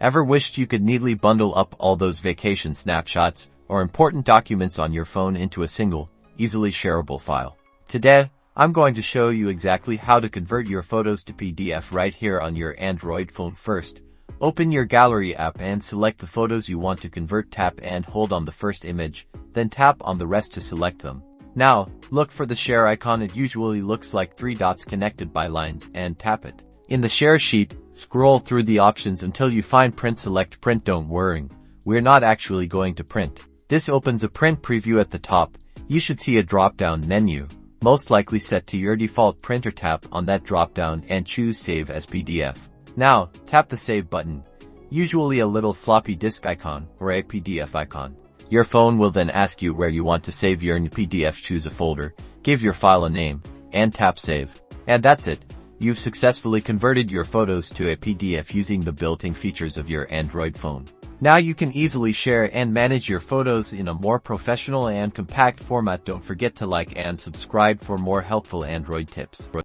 Ever wished you could neatly bundle up all those vacation snapshots or important documents on your phone into a single, easily shareable file? Today, I'm going to show you exactly how to convert your photos to PDF right here on your Android phone. First, open your Gallery app and select the photos you want to convert. Tap and hold on the first image, then tap on the rest to select them. Now, look for the share icon. It usually looks like 3 dots connected by lines, and tap it. In the share sheet, scroll through the options until you find print. Select print. Don't worry, we're not actually going to print. This opens a print preview at the top. You should see a drop-down menu, most likely set to your default printer. Tap on that drop-down and choose Save as PDF. Now, tap the Save button, usually a little floppy disk icon or a PDF icon. Your phone will then ask you where you want to save your PDF. Choose a folder, give your file a name, and tap Save. And that's it. You've successfully converted your photos to a PDF using the built-in features of your Android phone. Now you can easily share and manage your photos in a more professional and compact format. Don't forget to like and subscribe for more helpful Android tips.